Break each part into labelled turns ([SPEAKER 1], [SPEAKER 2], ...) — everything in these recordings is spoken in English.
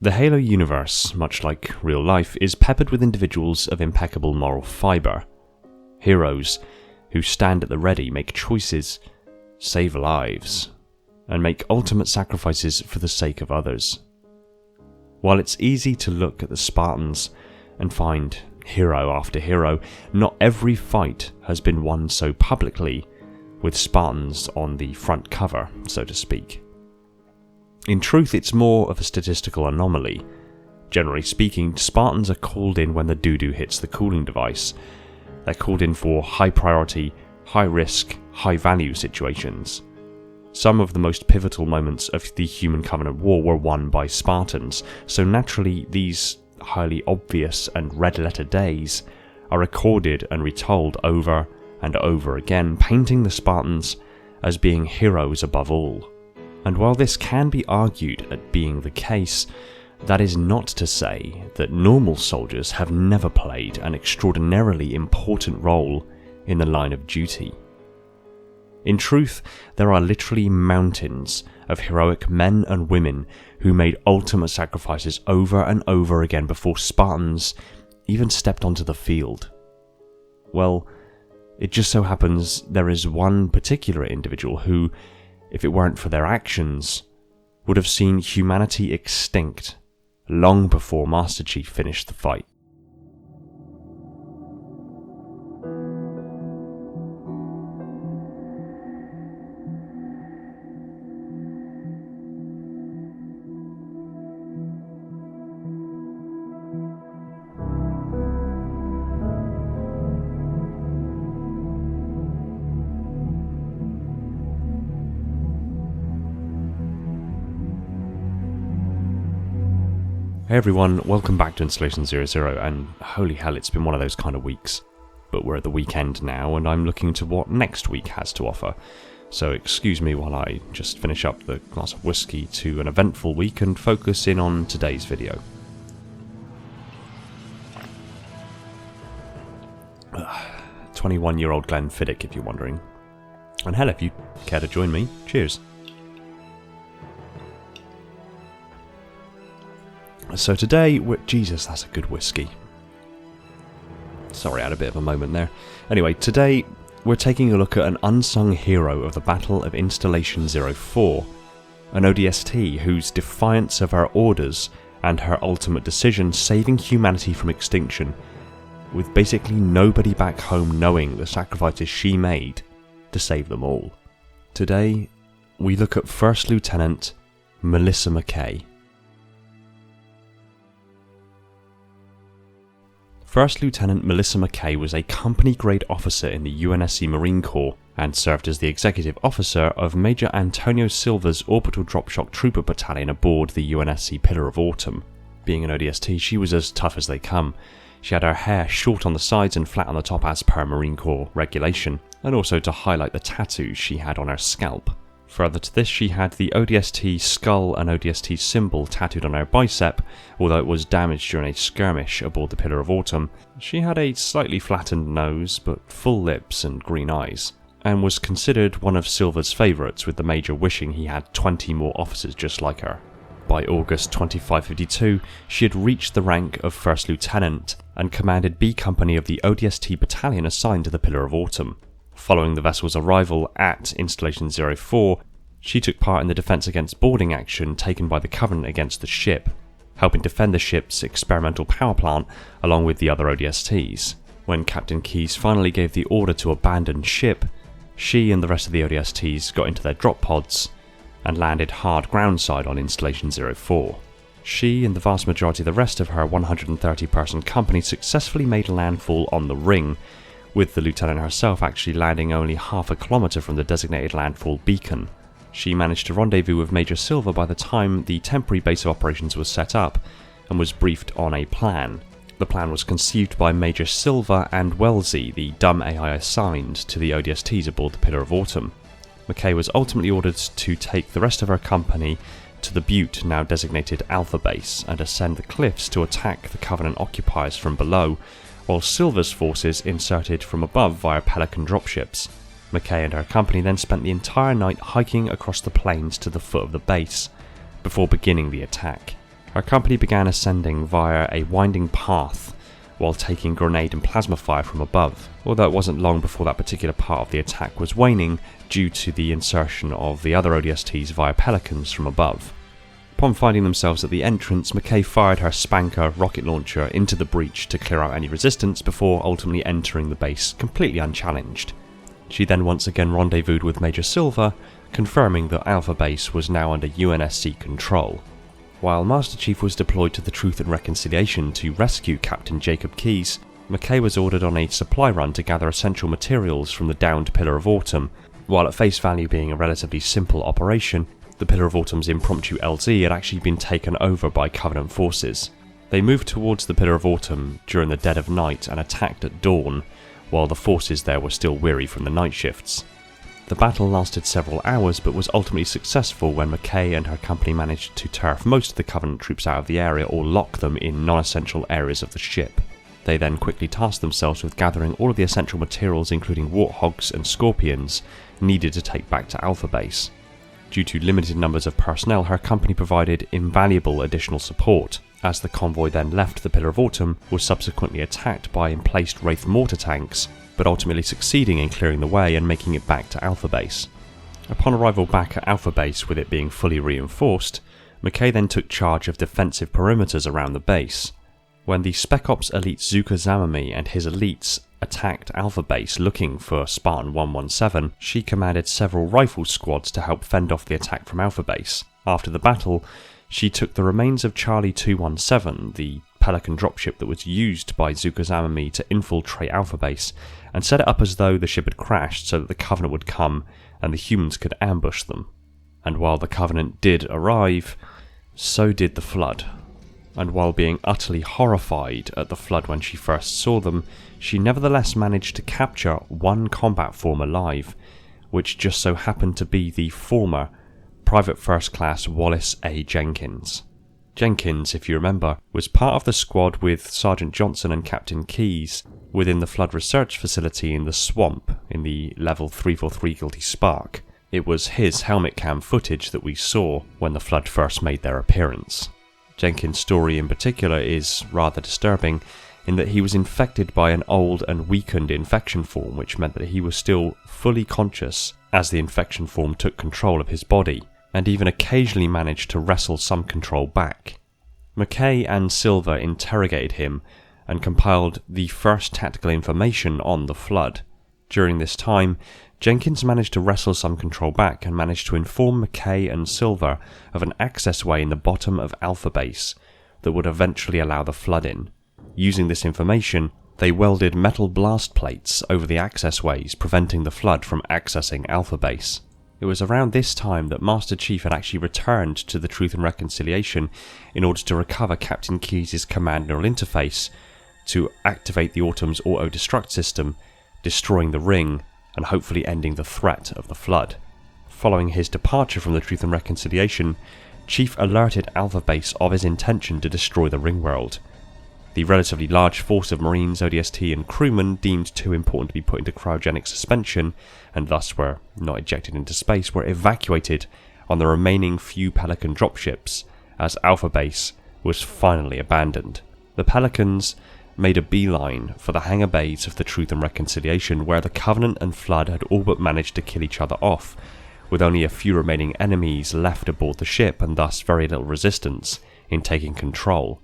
[SPEAKER 1] The Halo universe, much like real life, is peppered with individuals of impeccable moral fibre. Heroes who stand at the ready, make choices, save lives, and make ultimate sacrifices for the sake of others. While it's easy to look at the Spartans and find hero after hero, not every fight has been won so publicly, with Spartans on the front cover, so to speak. In truth, it's more of a statistical anomaly. Generally speaking, Spartans are called in when the doo-doo hits the cooling device. They're called in for high priority, high risk, high value situations. Some of the most pivotal moments of the Human Covenant War were won by Spartans, so naturally these highly obvious and red-letter days are recorded and retold over and over again, painting the Spartans as being heroes above all. And while this can be argued at being the case, that is not to say that normal soldiers have never played an extraordinarily important role in the line of duty. In truth, there are literally mountains of heroic men and women who made ultimate sacrifices over and over again before Spartans even stepped onto the field. Well, it just so happens there is one particular individual who, if it weren't for their actions, would have seen humanity extinct long before Master Chief finished the fight. Hey everyone, welcome back to Installation 00, and holy hell, it's been one of those kind of weeks. But we're at the weekend now, and I'm looking to what next week has to offer. So excuse me while I just finish up the glass of whiskey to an eventful week and focus in on today's video. 21-year-old Glenn Fiddick, if you're wondering. And hell, if you care to join me, cheers. So today, Jesus, that's a good whiskey. Sorry, I had a bit of a moment there. Anyway, today we're taking a look at an unsung hero of the Battle of Installation 04, an ODST whose defiance of her orders and her ultimate decision saving humanity from extinction, with basically nobody back home knowing the sacrifices she made to save them all. Today, we look at First Lieutenant Melissa McKay. First Lieutenant Melissa McKay was a company-grade officer in the UNSC Marine Corps and served as the executive officer of Major Antonio Silva's Orbital Drop Shock Trooper Battalion aboard the UNSC Pillar of Autumn. Being an ODST, she was as tough as they come. She had her hair short on the sides and flat on the top as per Marine Corps regulation, and also to highlight the tattoos she had on her scalp. Further to this, she had the ODST skull and ODST symbol tattooed on her bicep, although it was damaged during a skirmish aboard the Pillar of Autumn. She had a slightly flattened nose, but full lips and green eyes, and was considered one of Silva's favourites, with the Major wishing he had 20 more officers just like her. By August 2552, she had reached the rank of First Lieutenant and commanded B Company of the ODST battalion assigned to the Pillar of Autumn. Following the vessel's arrival at Installation 04, she took part in the defense against boarding action taken by the Covenant against the ship, helping defend the ship's experimental power plant along with the other ODSTs. When Captain Keyes finally gave the order to abandon ship, she and the rest of the ODSTs got into their drop pods and landed hard groundside on Installation 04. She and the vast majority of the rest of her 130-person company successfully made landfall on the ring, with the lieutenant herself actually landing only half a kilometre from the designated landfall beacon. She managed to rendezvous with Major Silva by the time the temporary base of operations was set up and was briefed on a plan. The plan was conceived by Major Silva and Wellesley, the dumb AI assigned to the ODSTs aboard the Pillar of Autumn. McKay was ultimately ordered to take the rest of her company to the Butte, now designated Alpha Base, and ascend the cliffs to attack the Covenant occupiers from below, while Silva's forces inserted from above via Pelican dropships. McKay and her company then spent the entire night hiking across the plains to the foot of the base, before beginning the attack. Her company began ascending via a winding path while taking grenade and plasma fire from above, although it wasn't long before that particular part of the attack was waning due to the insertion of the other ODSTs via Pelicans from above. Upon finding themselves at the entrance, McKay fired her Spanker rocket launcher into the breach to clear out any resistance before ultimately entering the base completely unchallenged. She then once again rendezvoused with Major Silver, confirming that Alpha Base was now under UNSC control. While Master Chief was deployed to the Truth and Reconciliation to rescue Captain Jacob Keyes, McKay was ordered on a supply run to gather essential materials from the downed Pillar of Autumn. While at face value being a relatively simple operation, the Pillar of Autumn's impromptu LZ had actually been taken over by Covenant forces. They moved towards the Pillar of Autumn during the dead of night and attacked at dawn, while the forces there were still weary from the night shifts. The battle lasted several hours but was ultimately successful when McKay and her company managed to turf most of the Covenant troops out of the area or lock them in non-essential areas of the ship. They then quickly tasked themselves with gathering all of the essential materials, including warthogs and scorpions, needed to take back to Alpha Base. Due to limited numbers of personnel, her company provided invaluable additional support. As the convoy then left the Pillar of Autumn, was subsequently attacked by emplaced Wraith mortar tanks, but ultimately succeeding in clearing the way and making it back to Alpha Base. Upon arrival back at Alpha Base with it being fully reinforced, McKay then took charge of defensive perimeters around the base. When the Spec Ops elite Zuka Zamami and his elites attacked Alpha Base looking for Spartan 117, she commanded several rifle squads to help fend off the attack from Alpha Base. After the battle, she took the remains of Charlie 217, the Pelican dropship that was used by Zuka Zamami to infiltrate Alpha Base, and set it up as though the ship had crashed so that the Covenant would come and the humans could ambush them. And while the Covenant did arrive, so did the Flood. And while being utterly horrified at the Flood when she first saw them, she nevertheless managed to capture one combat form alive, which just so happened to be the former Private First Class Wallace A. Jenkins. Jenkins, if you remember, was part of the squad with Sergeant Johnson and Captain Keyes within the Flood Research Facility in the swamp in the Level 343 Guilty Spark. It was his helmet cam footage that we saw when the Flood first made their appearance. Jenkins' story in particular is rather disturbing in that he was infected by an old and weakened infection form, which meant that he was still fully conscious as the infection form took control of his body, and even occasionally managed to wrestle some control back. McKay and Silver interrogated him and compiled the first tactical information on the Flood. During this time, Jenkins managed to wrestle some control back and managed to inform McKay and Silver of an access way in the bottom of Alpha Base that would eventually allow the Flood in. Using this information, they welded metal blast plates over the access ways, preventing the Flood from accessing Alpha Base. It was around this time that Master Chief had actually returned to the Truth and Reconciliation in order to recover Captain Keyes' command neural interface to activate the Autumn's auto-destruct system, destroying the ring and hopefully ending the threat of the Flood. Following his departure from the Truth and Reconciliation, Chief alerted Alpha Base of his intention to destroy the Ringworld. The relatively large force of Marines, ODST and crewmen deemed too important to be put into cryogenic suspension, and thus were not ejected into space, were evacuated on the remaining few Pelican dropships as Alpha Base was finally abandoned. The Pelicans made a beeline for the hangar bays of the Truth and Reconciliation, where the Covenant and Flood had all but managed to kill each other off, with only a few remaining enemies left aboard the ship and thus very little resistance in taking control.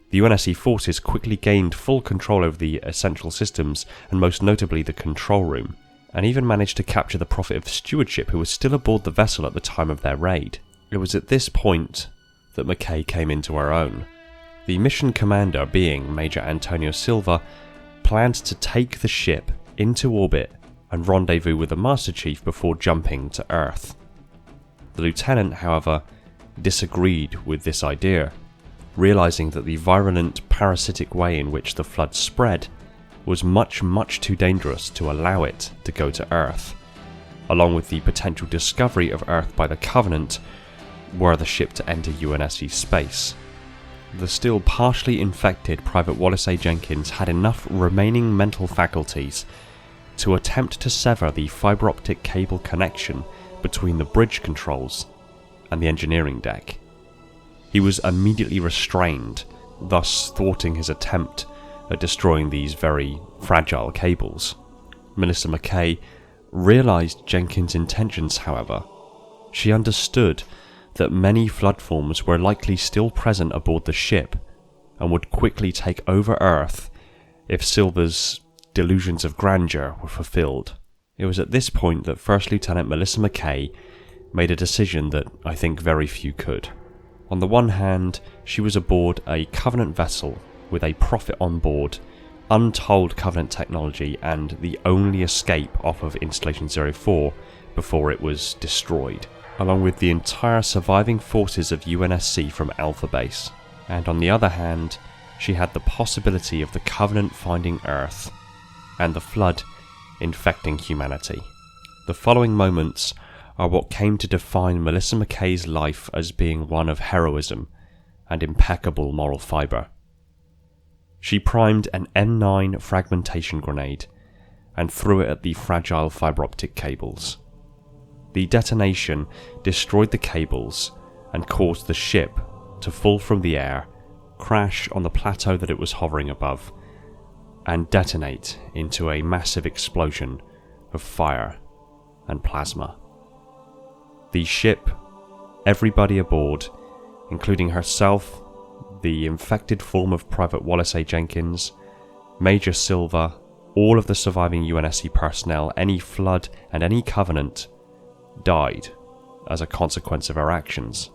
[SPEAKER 1] The UNSC forces quickly gained full control over the essential systems and most notably the control room, and even managed to capture the Prophet of Stewardship who was still aboard the vessel at the time of their raid. It was at this point that McKay came into her own. The mission commander, being Major Antonio Silva, planned to take the ship into orbit and rendezvous with the Master Chief before jumping to Earth. The lieutenant, however, disagreed with this idea, realizing that the virulent, parasitic way in which the Flood spread was much too dangerous to allow it to go to Earth. Along with the potential discovery of Earth by the Covenant, were the ship to enter UNSC space. The still partially infected Private Wallace A. Jenkins had enough remaining mental faculties to attempt to sever the fiber optic cable connection between the bridge controls and the engineering deck. he was immediately restrained, thus thwarting his attempt at destroying these very fragile cables. Melissa McKay realised Jenkins' intentions, however. She understood that many flood forms were likely still present aboard the ship and would quickly take over Earth if Silver's delusions of grandeur were fulfilled. It was at this point that First Lieutenant Melissa McKay made a decision that I think very few could. On the one hand, she was aboard a Covenant vessel with a Prophet on board, untold Covenant technology, and the only escape off of Installation 04 before it was destroyed, along with the entire surviving forces of UNSC from Alpha Base. And on the other hand, she had the possibility of the Covenant finding Earth, and the Flood infecting humanity. The following moments are what came to define Melissa McKay's life as being one of heroism and impeccable moral fibre. She primed an M9 fragmentation grenade and threw it at the fragile fibre optic cables. The detonation destroyed the cables and caused the ship to fall from the air, crash on the plateau that it was hovering above, and detonate into a massive explosion of fire and plasma. The ship, everybody aboard, including herself, the infected form of Private Wallace A. Jenkins, Major Silver, all of the surviving UNSC personnel, any Flood and any Covenant, died as a consequence of her actions.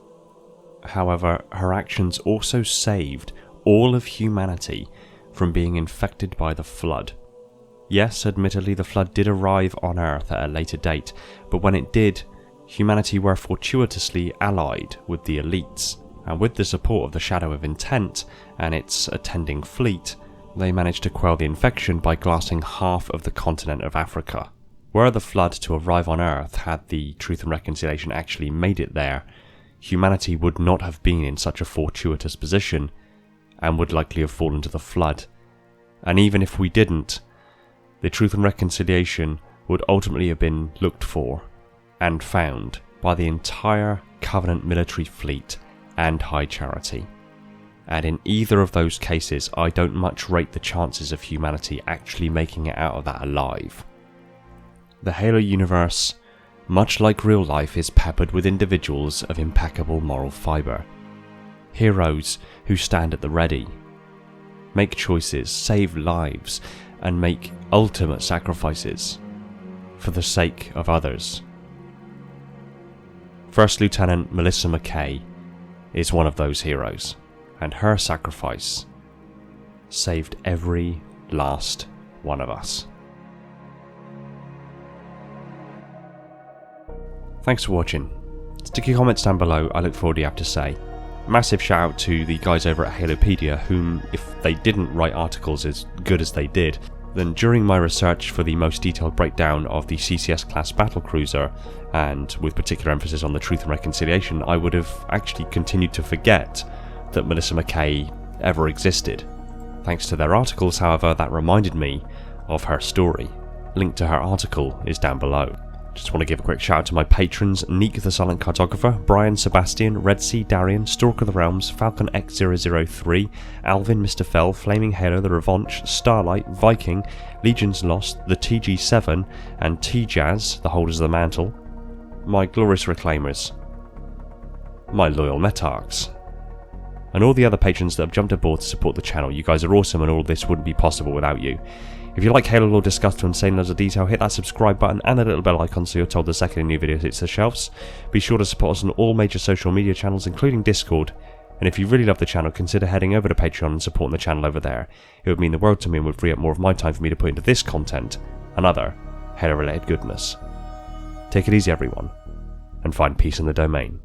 [SPEAKER 1] However, her actions also saved all of humanity from being infected by the Flood. Yes, admittedly, the Flood did arrive on Earth at a later date, but when it did, humanity were fortuitously allied with the elites, and with the support of the Shadow of Intent and its attending fleet, they managed to quell the infection by glassing half of the continent of Africa. Were the Flood to arrive on Earth, had the Truth and Reconciliation actually made it there, humanity would not have been in such a fortuitous position, and would likely have fallen to the Flood. And even if we didn't, the Truth and Reconciliation would ultimately have been looked for and found by the entire Covenant military fleet and High Charity. And in either of those cases, I don't much rate the chances of humanity actually making it out of that alive. The Halo universe, much like real life, is peppered with individuals of impeccable moral fibre. Heroes who stand at the ready, make choices, save lives, and make ultimate sacrifices for the sake of others. First Lieutenant Melissa McKay is one of those heroes, and her sacrifice saved every last one of us. Thanks for watching. Stick your comments down below, I look forward to what you have to say. Massive shout out to the guys over at Halopedia, whom, if they didn't write articles as good as they did, then during my research for the most detailed breakdown of the CCS class battlecruiser, and with particular emphasis on the Truth and Reconciliation, I would have actually continued to forget that Melissa McKay ever existed. Thanks to their articles, however, that reminded me of her story. Link to her article is down below. Just want to give a quick shout out to my patrons: Neek the Silent Cartographer, Brian Sebastian, Red Sea Darian, Stalker of the Realms, Falcon X003, Alvin, Mr. Fell, Flaming Halo, The Revanche, Starlight, Viking, Legions Lost, the TG7, and T-Jazz, the Holders of the Mantle, my glorious Reclaimers, my loyal Metarchs, and all the other patrons that have jumped aboard to support the channel. You guys are awesome, and all this wouldn't be possible without you. If you like Halo lore discussed to insane loads of detail, hit that subscribe button and the little bell icon so you're told the second a new video hits the shelves. Be sure to support us on all major social media channels, including Discord. And if you really love the channel, consider heading over to Patreon and supporting the channel over there. It would mean the world to me and would free up more of my time for me to put into this content and other Halo-related goodness. Take it easy, everyone, and find peace in the domain.